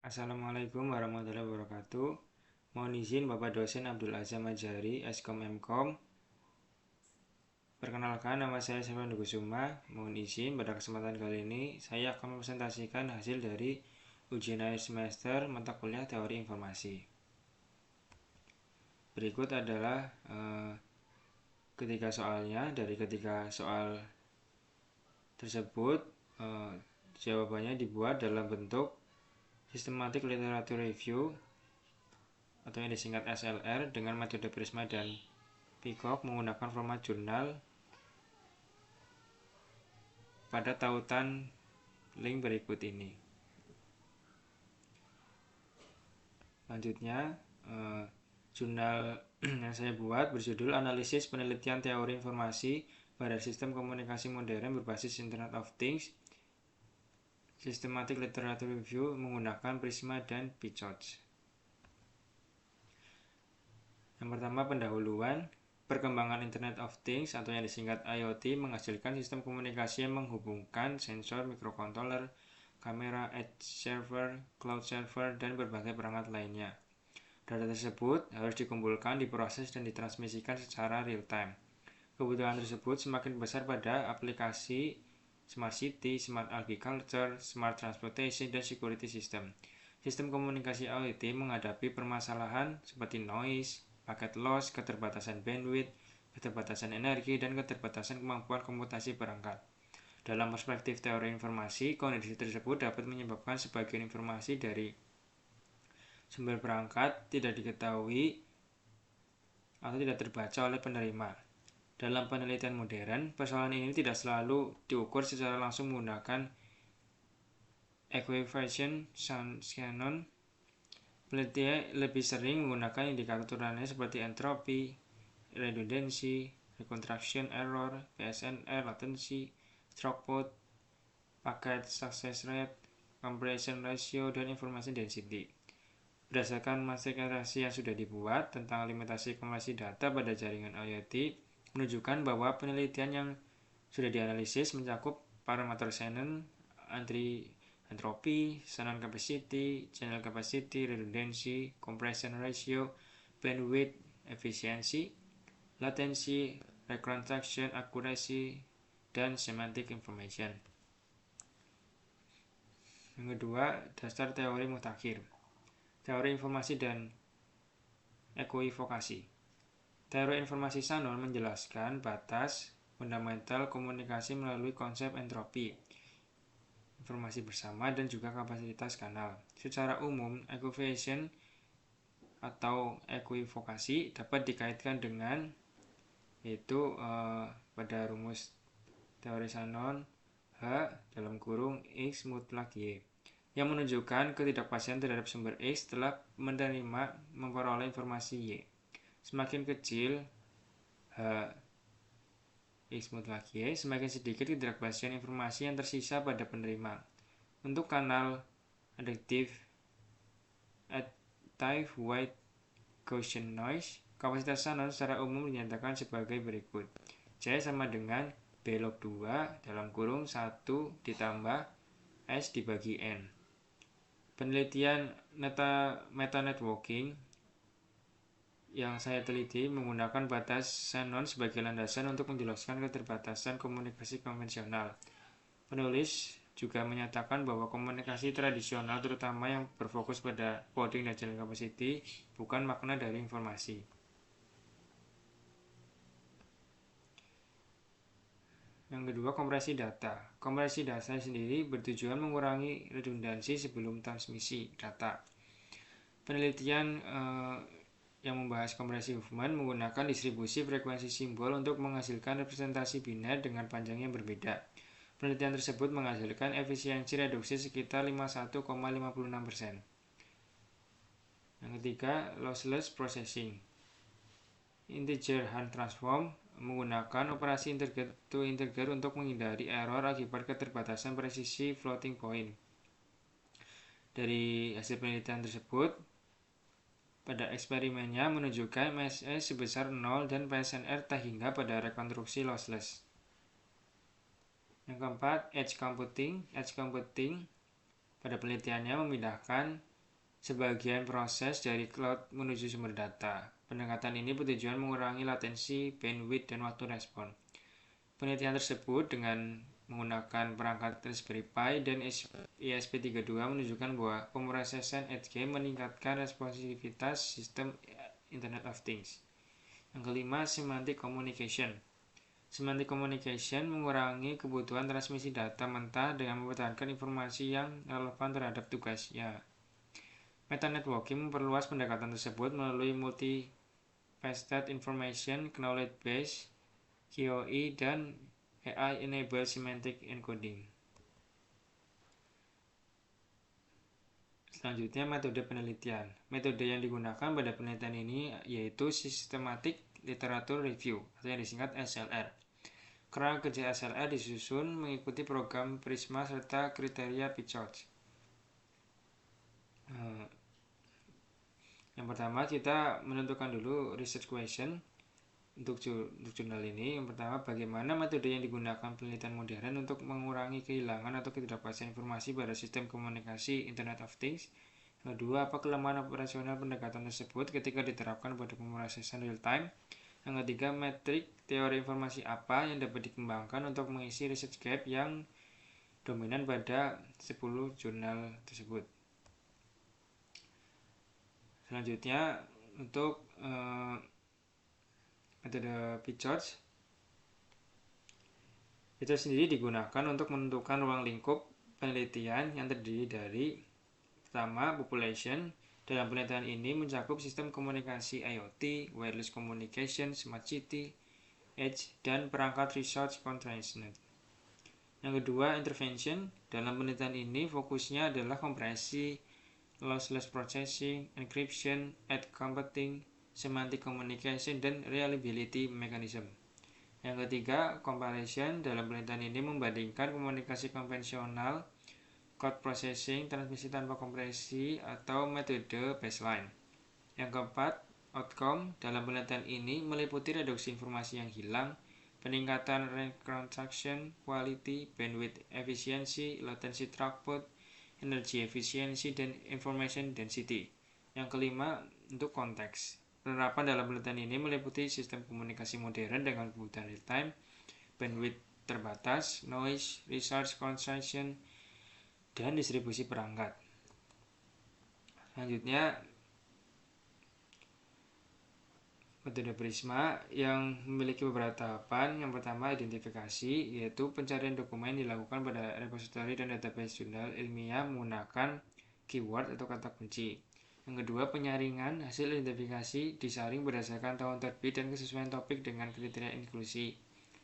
Assalamualaikum warahmatullahi wabarakatuh. Mohon izin Bapak Dosen Abdul Azam Ajari, Eskom Mkom. Perkenalkan, nama saya Sefwan Kusuma. Mohon izin pada kesempatan kali ini saya akan mempresentasikan hasil dari ujian akhir semester mata kuliah Teori Informasi. Berikut adalah ketiga soalnya. Dari ketiga soal tersebut, jawabannya dibuat dalam bentuk Systematic Literature Review atau yang disingkat SLR dengan metode Prisma dan Peacock menggunakan format jurnal pada tautan link berikut ini. Selanjutnya, jurnal yang saya buat berjudul Analisis Penelitian Teori Informasi pada Sistem Komunikasi Modern Berbasis Internet of Things, Systematic Literature Review menggunakan Prisma dan Peacock. Yang pertama, pendahuluan. Perkembangan Internet of Things atau yang disingkat IoT menghasilkan sistem komunikasi yang menghubungkan sensor, microcontroller, kamera, edge server, cloud server, dan berbagai perangkat lainnya. Data tersebut harus dikumpulkan, diproses, dan ditransmisikan secara real-time. Kebutuhan tersebut semakin besar pada aplikasi Smart City, Smart Agriculture, Smart Transportation, dan Security System. Sistem komunikasi IoT menghadapi permasalahan seperti noise, paket loss, keterbatasan bandwidth, keterbatasan energi, dan keterbatasan kemampuan komputasi perangkat. Dalam perspektif teori informasi, kondisi tersebut dapat menyebabkan sebagian informasi dari sumber perangkat tidak diketahui atau tidak terbaca oleh penerima. Dalam penelitian modern, persoalan ini tidak selalu diukur secara langsung menggunakan equation Shannon. Penelitian lebih sering menggunakan indikator turunannya seperti entropi, redundancy, reconstruction error, PSNR, latency, throughput, packet success rate, compression ratio, dan information density. Berdasarkan matrikulasi yang sudah dibuat tentang limitasi akumulasi data pada jaringan IoT, menunjukkan bahwa penelitian yang sudah dianalisis mencakup parameter Shannon, entropy, Shannon capacity, channel capacity, redundancy, compression ratio, bandwidth, efficiency, latency, reconstruction accuracy, dan semantic information. Yang kedua, dasar teori mutakhir. Teori informasi dan ekoivokasi. Teori informasi Shannon menjelaskan batas fundamental komunikasi melalui konsep entropi, informasi bersama, dan juga kapasitas kanal. Secara umum, equation atau ekoivokasi dapat dikaitkan dengan yaitu pada rumus teori Shannon H dalam kurung X mutlak Y yang menunjukkan ketidakpastian terhadap sumber X setelah menerima memperoleh informasi Y. Semakin kecil H X mutlak Y, semakin sedikit ketidakpastian informasi yang tersisa pada penerima. Untuk kanal adaptive additive white Gaussian noise, kapasitas Shannon secara umum dinyatakan sebagai berikut. C sama dengan B log 2 dalam kurung 1 ditambah S dibagi N. Penelitian meta networking yang saya teliti menggunakan batas Shannon sebagai landasan untuk menjelaskan keterbatasan komunikasi konvensional. Penulis juga menyatakan bahwa komunikasi tradisional terutama yang berfokus pada coding dan channel capacity bukan makna dari informasi. Yang kedua, kompresi data. Kompresi data sendiri bertujuan mengurangi redundansi sebelum transmisi data. Penelitian yang membahas kompresi Huffman menggunakan distribusi frekuensi simbol untuk menghasilkan representasi biner dengan panjang yang berbeda. Penelitian tersebut menghasilkan efisiensi reduksi sekitar 51,56%. Yang ketiga, lossless processing. Integer hand transform menggunakan operasi integer to integer untuk menghindari error akibat keterbatasan presisi floating point. Dari hasil penelitian tersebut, pada eksperimennya menunjukkan MSS sebesar 0 dan PSNR tak hingga pada rekonstruksi lossless. Yang keempat, edge computing. Edge computing pada penelitiannya memindahkan sebagian proses dari cloud menuju sumber data. Pendekatan ini bertujuan mengurangi latensi, bandwidth, dan waktu respon. Penelitian tersebut dengan menggunakan perangkat Raspberry Pi dan ESP32 menunjukkan bahwa pemrosesan edge case meningkatkan responsivitas sistem Internet of Things. Yang kelima, semantic communication. Semantic communication mengurangi kebutuhan transmisi data mentah dengan mempertahankan informasi yang relevan terhadap tugasnya. Metanetworking memperluas pendekatan tersebut melalui Multi-Faceted Information Knowledge Base (KOE) dan AI-enabled semantic encoding. Selanjutnya, metode penelitian. Metode yang digunakan pada penelitian ini yaitu Systematic Literature Review atau yang disingkat SLR. Kerangka kerja SLR disusun mengikuti program Prisma serta kriteria Picot. Yang pertama, kita menentukan dulu research question untuk jurnal ini. Yang pertama, bagaimana metode yang digunakan penelitian modern untuk mengurangi kehilangan atau ketidakpastian informasi pada sistem komunikasi Internet of Things. Yang kedua, apa kelemahan operasional pendekatan tersebut ketika diterapkan pada pemrosesan real time. Yang ketiga, metrik teori informasi apa yang dapat dikembangkan untuk mengisi research gap yang dominan pada 10 jurnal tersebut. Selanjutnya, untuk metode Picot itu sendiri digunakan untuk menentukan ruang lingkup penelitian yang terdiri dari pertama, population. Dalam penelitian ini mencakup sistem komunikasi IoT, wireless communication, smart city, edge, dan perangkat resource constraint. Yang kedua, intervention. Dalam penelitian ini fokusnya adalah kompresi, lossless processing, encryption, edge computing, semantic communication, dan reliability mechanism. Yang ketiga, comparison. Dalam penelitian ini membandingkan komunikasi konvensional, code processing, transmisi tanpa kompresi, atau metode baseline. Yang keempat, outcome. Dalam penelitian ini meliputi reduksi informasi yang hilang, peningkatan reconstruction quality, bandwidth efficiency, latency throughput, energy efficiency, dan information density. Yang kelima, untuk konteks. Penerapan dalam penelitian ini meliputi sistem komunikasi modern dengan kebutuhan real time, bandwidth terbatas, noise, resource concentration, dan distribusi perangkat. Selanjutnya, metode Prisma yang memiliki beberapa tahapan. Yang pertama, identifikasi, yaitu pencarian dokumen dilakukan pada repository dan database jurnal ilmiah menggunakan keyword atau kata kunci. Yang kedua, penyaringan. Hasil identifikasi disaring berdasarkan tahun terbit dan kesesuaian topik dengan kriteria inklusi.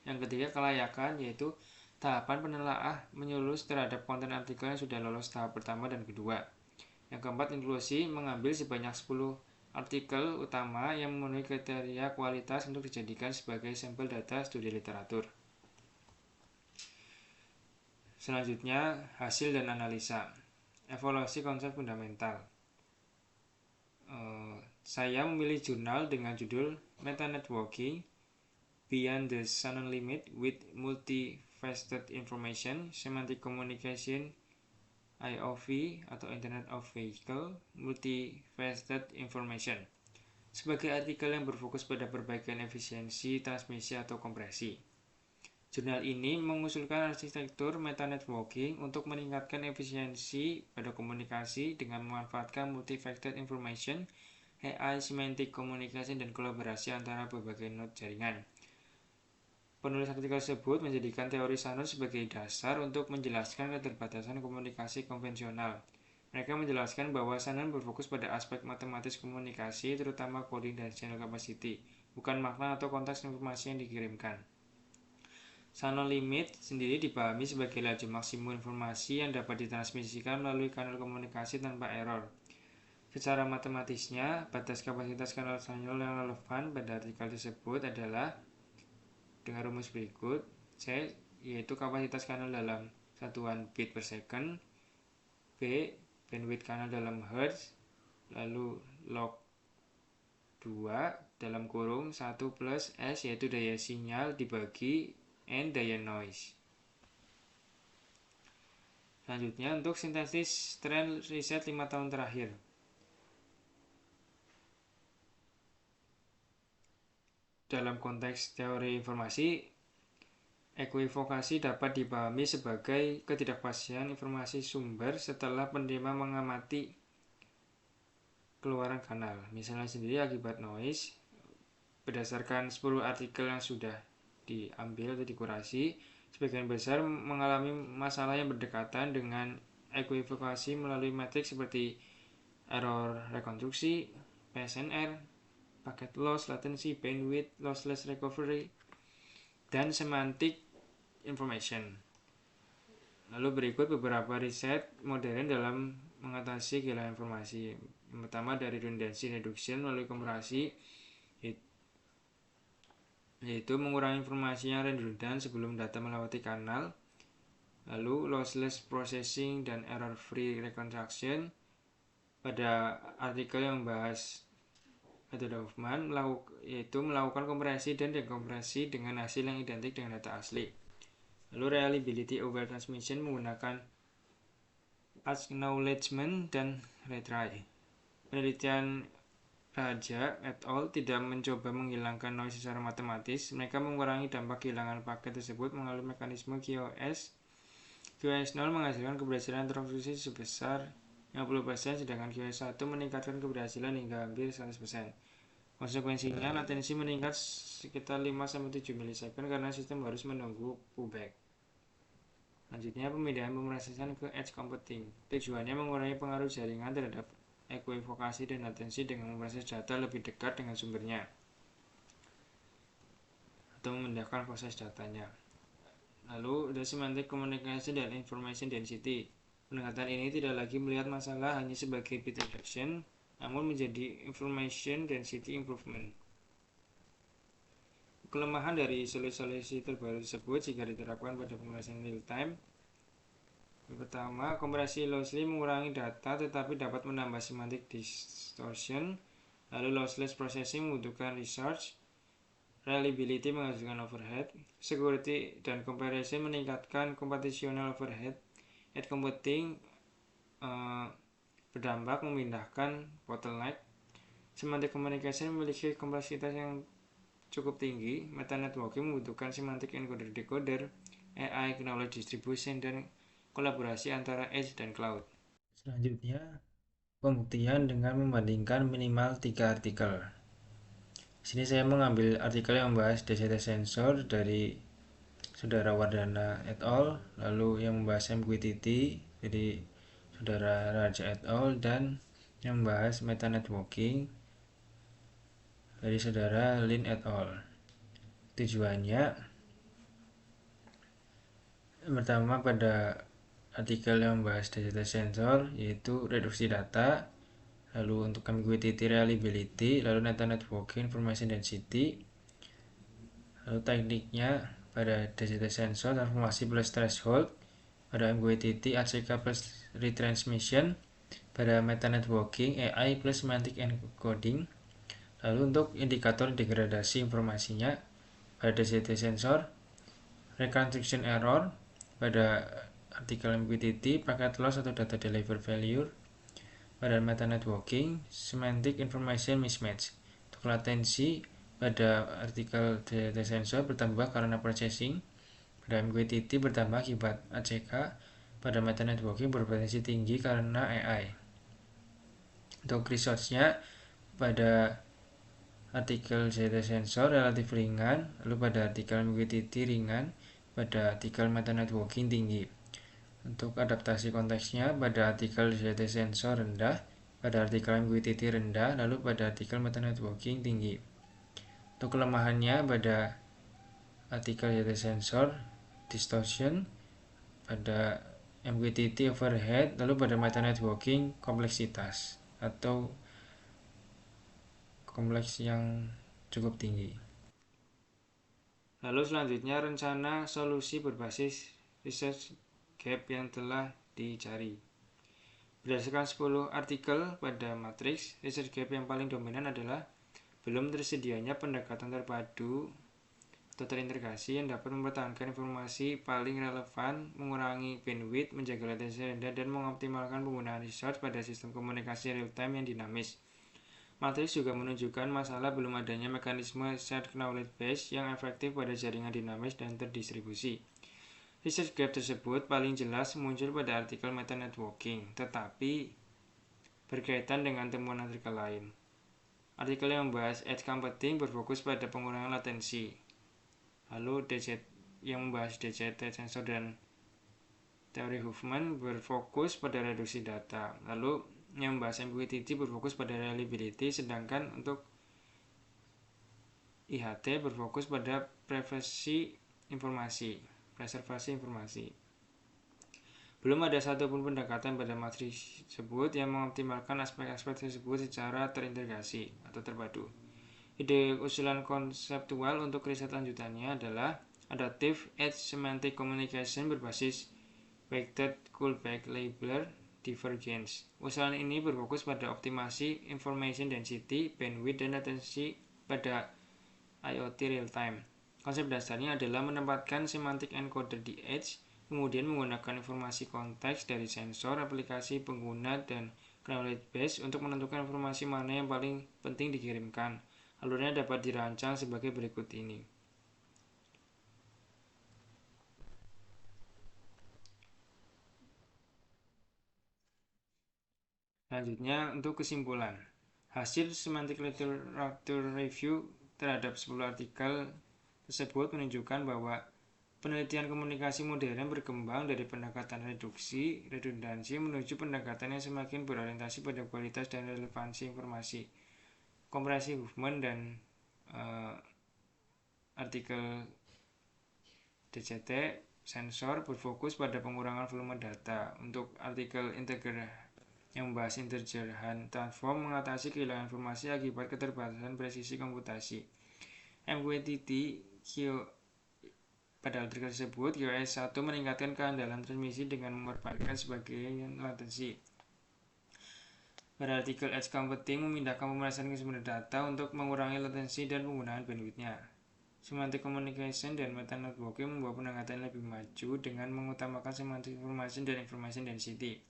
Yang ketiga, kelayakan, yaitu tahapan penelaah menyeluruh terhadap konten artikel yang sudah lolos tahap pertama dan kedua. Yang keempat, inklusi, mengambil sebanyak 10 artikel utama yang memenuhi kriteria kualitas untuk dijadikan sebagai sampel data studi literatur. Selanjutnya, hasil dan analisa. Evaluasi konsep fundamental. Saya memilih jurnal dengan judul Metanetworking Beyond the Shannon Limit with Multi-Faceted Information, Semantic Communication, IOV atau Internet of Vehicle, Multi-Faceted Information, sebagai artikel yang berfokus pada perbaikan efisiensi transmisi atau kompresi. Jurnal ini mengusulkan arsitektur metanetworking untuk meningkatkan efisiensi pada komunikasi dengan memanfaatkan multi-faceted information, AI, semantic communication, dan kolaborasi antara berbagai node jaringan. Penulis artikel tersebut menjadikan teori Shannon sebagai dasar untuk menjelaskan keterbatasan komunikasi konvensional. Mereka menjelaskan bahwa Shannon berfokus pada aspek matematis komunikasi, terutama coding dan channel capacity, bukan makna atau konteks informasi yang dikirimkan. Shannon limit sendiri dipahami sebagai laju maksimum informasi yang dapat ditransmisikan melalui kanal komunikasi tanpa error. Secara matematisnya, batas kapasitas kanal Shannon yang relevan pada artikel tersebut adalah dengan rumus berikut. C, yaitu kapasitas kanal dalam satuan bit per second. B, bandwidth kanal dalam hertz. Lalu log 2 dalam kurung 1 plus S, yaitu daya sinyal dibagi N daya noise. Selanjutnya, untuk sintesis tren riset 5 tahun terakhir. dalam konteks teori informasi, ekuivokasi dapat dipahami sebagai ketidakpastian informasi sumber setelah penerima mengamati keluaran kanal. Misalnya sendiri akibat noise, berdasarkan 10 artikel yang sudah diambil atau dikurasi, sebagian besar mengalami masalah yang berdekatan dengan ekuivokasi melalui metrik seperti error rekonstruksi, PSNR, packet loss, latency, bandwidth, lossless recovery, dan semantic information. Lalu berikut beberapa riset modern dalam mengatasi kehilangan informasi. Yang pertama dari redundancy reduction melalui komparasi, yaitu mengurangi informasi yang redundan sebelum data melewati kanal. Lalu lossless processing dan error free reconstruction. Pada artikel yang membahas metode Huffman, yaitu melakukan kompresi dan dekompresi dengan hasil yang identik dengan data asli. Lalu reliability over transmission menggunakan acknowledgement dan retry. Penelitian Raja et al. Tidak mencoba menghilangkan noise secara matematis. Mereka mengurangi dampak kehilangan paket tersebut melalui mekanisme QoS. QoS 0 menghasilkan keberhasilan transfusi sebesar 50%, sedangkan QoS 1 meningkatkan keberhasilan hingga hampir 100%. Konsekuensinya, latensi meningkat sekitar 5-7 milisecond karena sistem harus menunggu pullback. Selanjutnya, pemindahan pemrosesan ke edge computing. Tujuannya mengurangi pengaruh jaringan terhadap ekuivokasi dan latensi dengan memproses data lebih dekat dengan sumbernya atau memindahkan proses datanya. Lalu ada semantic communication dan information density. Pendekatan ini tidak lagi melihat masalah hanya sebagai bit reduction, namun menjadi information density improvement. Kelemahan dari solusi terbaru tersebut jika diterapkan pada pemrosesan real time. Yang pertama, kompresi lossy mengurangi data tetapi dapat menambah semantic distortion. Lalu lossless processing membutuhkan research. Reliability menghasilkan overhead. Security dan comparison meningkatkan computational overhead. Edge computing berdampak memindahkan bottleneck. Semantic communication memiliki kompleksitas yang cukup tinggi. Meta networking membutuhkan semantic encoder-decoder, AI knowledge distribution, dan kolaborasi antara edge dan cloud. Selanjutnya, pembuktian dengan membandingkan minimal 3 artikel. Di sini saya mengambil artikel yang membahas DCT sensor dari Saudara Wardana et al., lalu yang membahas MQTT dari Saudara Raja et al., dan yang membahas meta networking dari Saudara Lin et al. Tujuannya pertama pada artikel yang membahas DCT sensor yaitu reduksi data, lalu untuk MQTT reliability, lalu meta networking information density. Lalu tekniknya pada DCT sensor transformasi plus threshold, pada MQTT ACK plus retransmission, pada meta networking AI plus semantic encoding. Lalu untuk indikator degradasi informasinya pada DCT sensor reconstruction error, pada artikel MQTT packet loss atau data deliver failure, pada meta networking semantic information mismatch. Untuk latensi pada artikel DCT sensor bertambah karena processing, pada MQTT bertambah akibat ACK, pada meta networking berpotensi tinggi karena AI. Untuk resource-nya pada artikel DCT sensor relatif ringan, lalu pada artikel MQTT ringan, pada artikel meta networking tinggi. Untuk adaptasi konteksnya pada artikel DCT sensor rendah, pada artikel MQTT rendah, lalu pada artikel meta networking tinggi. Untuk kelemahannya pada artikel DCT sensor distortion, pada MQTT overhead, lalu pada meta networking kompleksitas atau kompleks yang cukup tinggi. Lalu selanjutnya rencana solusi berbasis research gap yang telah dicari. Berdasarkan 10 artikel pada matriks, research gap yang paling dominan adalah belum tersedianya pendekatan terpadu atau terintegrasi yang dapat mempertahankan informasi paling relevan, mengurangi bandwidth, menjaga latensi rendah, dan mengoptimalkan penggunaan resource pada sistem komunikasi real-time yang dinamis. Matriks juga menunjukkan masalah belum adanya mekanisme shared knowledge base yang efektif pada jaringan dinamis dan terdistribusi. Research gap tersebut paling jelas muncul pada artikel meta networking, tetapi berkaitan dengan temuan artikel lain. Artikel yang membahas edge computing berfokus pada pengurangan latensi. Lalu yang membahas DCT sensor dan teori Huffman berfokus pada reduksi data. Lalu yang membahas MQTT berfokus pada reliability, sedangkan untuk IHT berfokus pada preservasi informasi. Belum ada satupun pendekatan pada matriks tersebut yang mengoptimalkan aspek-aspek tersebut secara terintegrasi atau terpadu. Ide usulan konseptual untuk riset lanjutannya adalah Adaptive Edge Semantic Communication berbasis Weighted Kullback-Leibler Divergence. Usulan ini berfokus pada optimasi information density, bandwidth, dan latency pada IoT real-time. Konsep dasarnya adalah menempatkan semantic encoder di edge, kemudian menggunakan informasi konteks dari sensor, aplikasi pengguna, dan knowledge base untuk menentukan informasi mana yang paling penting dikirimkan. Alurnya dapat dirancang sebagai berikut ini. Selanjutnya, untuk kesimpulan. Hasil semantic literature review terhadap 10 artikel tersebut menunjukkan bahwa penelitian komunikasi modern berkembang dari pendekatan redundansi menuju pendekatan yang semakin berorientasi pada kualitas dan relevansi informasi. Kompresi Huffman dan artikel DCT sensor berfokus pada pengurangan volume data. Untuk artikel integer yang membahas integer hand transform mengatasi kehilangan informasi akibat keterbatasan presisi komputasi. MQTT pada artikel tersebut, QoS 1 meningkatkan keandalan transmisi dengan memanfaatkan sebagai latensi. Pada artikel edge computing memindahkan pemrosesan ke sumber data untuk mengurangi latensi dan penggunaan bandwidth-nya. Semantic communication dan meta networking membawa pendekatan lebih maju dengan mengutamakan semantic information dan information density.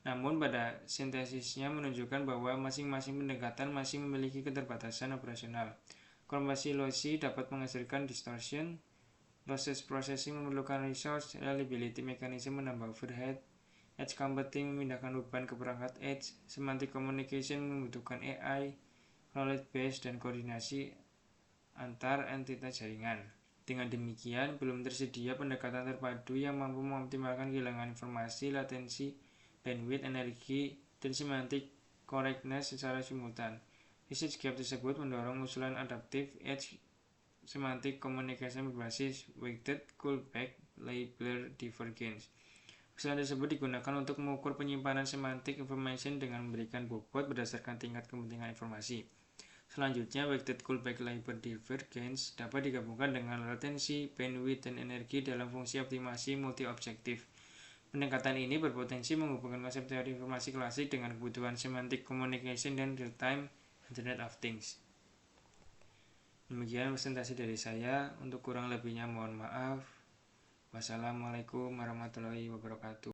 Namun pada sintesisnya menunjukkan bahwa masing-masing pendekatan masih memiliki keterbatasan operasional. Kompresi lossy dapat menghasilkan distortion. Process processing memerlukan resource, reliability mechanism menambah overhead, edge computing memindahkan beban ke perangkat edge, semantic communication membutuhkan AI, knowledge base, dan koordinasi antar entitas jaringan. Dengan demikian, belum tersedia pendekatan terpadu yang mampu mengoptimalkan kehilangan informasi, latensi, bandwidth, energi, dan semantic correctness secara simultan. Research gap tersebut mendorong usulan adaptive edge semantic communication berbasis Weighted Kullback-Leibler Divergence. Usulan tersebut digunakan untuk mengukur penyimpanan semantic information dengan memberikan bobot berdasarkan tingkat kepentingan informasi. Selanjutnya, Weighted Kullback-Leibler Divergence dapat digabungkan dengan latensi, bandwidth, dan energi dalam fungsi optimasi multi-objektif. Pendekatan ini berpotensi menghubungkan konsep teori informasi klasik dengan kebutuhan semantic communication dan real-time Internet of Things. Demikian presentasi dari saya. Untuk kurang lebihnya mohon maaf. Wassalamualaikum warahmatullahi wabarakatuh.